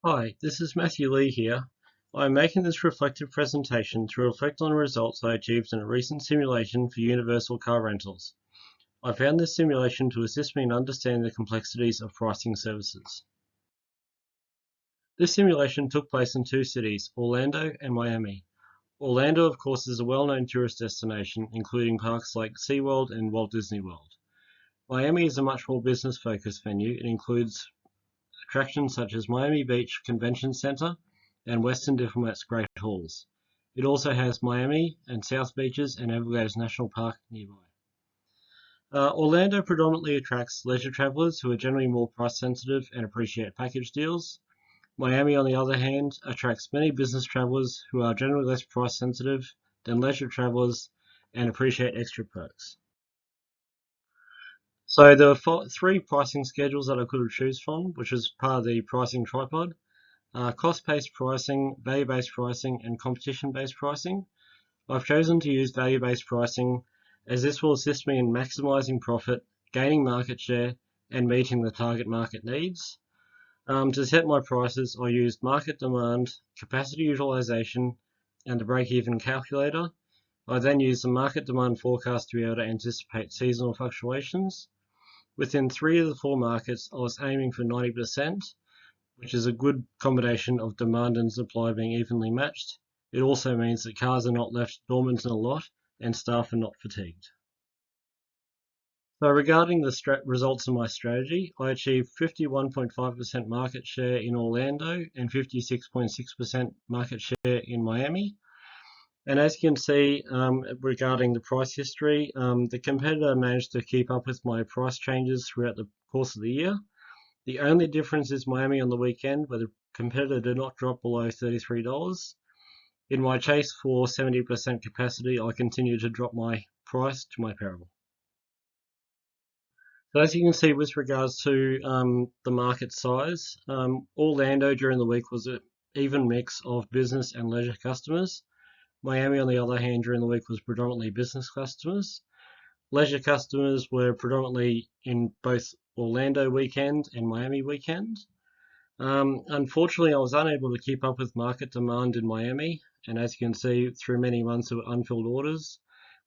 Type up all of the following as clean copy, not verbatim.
Hi, this is Matthew Lee here. I'm making this reflective presentation to reflect on the results I achieved in a recent simulation for universal car rentals. I found this simulation to assist me in understanding the complexities of pricing services. This simulation took place in two cities, Orlando and Miami. Orlando, of course, is a well-known tourist destination, including parks like SeaWorld and Walt Disney World. Miami is a much more business-focused venue. It includes attractions such as Miami Beach Convention Center and Western Diplomat's Great Halls. It also has Miami and South Beaches and Everglades National Park nearby. Orlando predominantly attracts leisure travelers who are generally more price sensitive and appreciate package deals. Miami, on the other hand, attracts many business travelers who are generally less price sensitive than leisure travelers and appreciate extra perks. So there were three pricing schedules that I could have choose from, which was part of the pricing tripod. Cost-based pricing, value-based pricing, and competition-based pricing. I've chosen to use value-based pricing as this will assist me in maximizing profit, gaining market share, and meeting the target market needs. To set my prices, I used market demand, capacity utilization, and the break-even calculator. I then used the market demand forecast to be able to anticipate seasonal fluctuations. Within 3 of the 4 markets, I was aiming for 90%, which is a good combination of demand and supply being evenly matched. It also means that cars are not left dormant in a lot and staff are not fatigued. So regarding the results of my strategy, I achieved 51.5% market share in Orlando and 56.6% market share in Miami. And as you can see, regarding the price history, the competitor managed to keep up with my price changes throughout the course of the year. The only difference is Miami on the weekend, where the competitor did not drop below $33. In my chase for 70% capacity, I continued to drop my price to my peril. So as you can see with regards to the market size, Orlando during the week was an even mix of business and leisure customers. Miami, on the other hand, during the week was predominantly business customers. Leisure customers were predominantly in both Orlando weekend and Miami weekend. Unfortunately, I was unable to keep up with market demand in Miami, and as you can see, through many months of unfilled orders,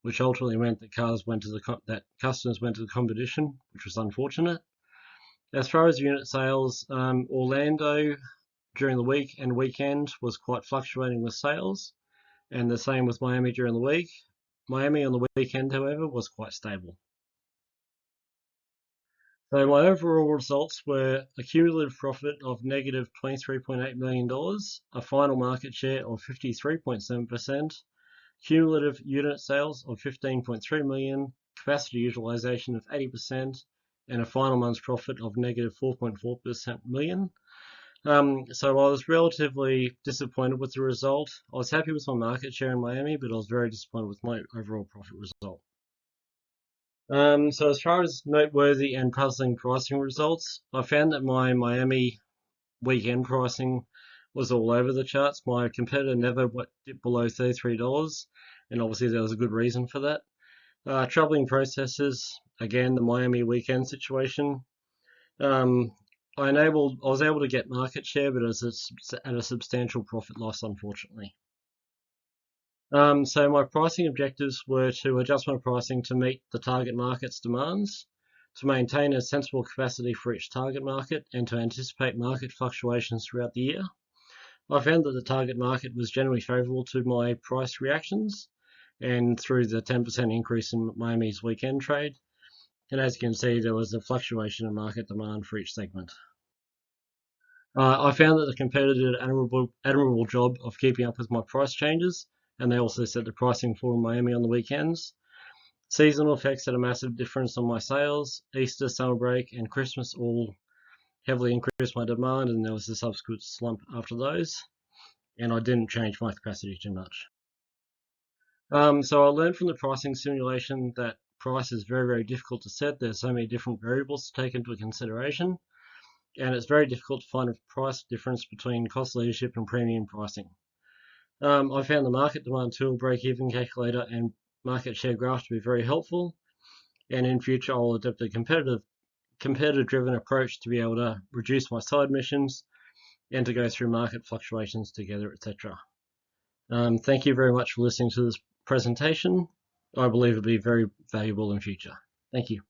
which ultimately meant that customers went to the competition, which was unfortunate. As far as unit sales, Orlando during the week and weekend was quite fluctuating with sales, and the same with Miami during the week. Miami on the weekend, however, was quite stable. So my overall results were a cumulative profit of negative $23.8 million, a final market share of 53.7%, cumulative unit sales of 15.3 million, capacity utilization of 80%, and a final month's profit of negative 4.4% million. So I was relatively disappointed with the result. I was happy with my market share in Miami, but I was very disappointed with my overall profit result. So as far as noteworthy and puzzling pricing results, I found that my Miami weekend pricing was all over the charts. My competitor never dipped below $33, and obviously there was a good reason for that. Troubling processes, again, the Miami weekend situation. I was able to get market share, but it was at a substantial profit loss, unfortunately. So my pricing objectives were to adjust my pricing to meet the target market's demands, to maintain a sensible capacity for each target market, and to anticipate market fluctuations throughout the year. I found that the target market was generally favorable to my price reactions, and through the 10% increase in Miami's weekend trade. And as you can see, there was a fluctuation in market demand for each segment. I found that the competitor did an admirable job of keeping up with my price changes, and they also set the pricing for Miami on the weekends. Seasonal effects had a massive difference on my sales. Easter, summer break, and Christmas all heavily increased my demand, and there was a subsequent slump after those, and I didn't change my capacity too much. So I learned from the pricing simulation that price is very, very difficult to set. There's so many different variables to take into consideration, and it's very difficult to find a price difference between cost leadership and premium pricing. I found the market demand tool, break-even calculator, and market share graph to be very helpful, and in future I'll adopt a competitor-driven approach to be able to reduce my side missions and to go through market fluctuations together, etc. Thank you very much for listening to this presentation. I believe it'll be very valuable in future. Thank you.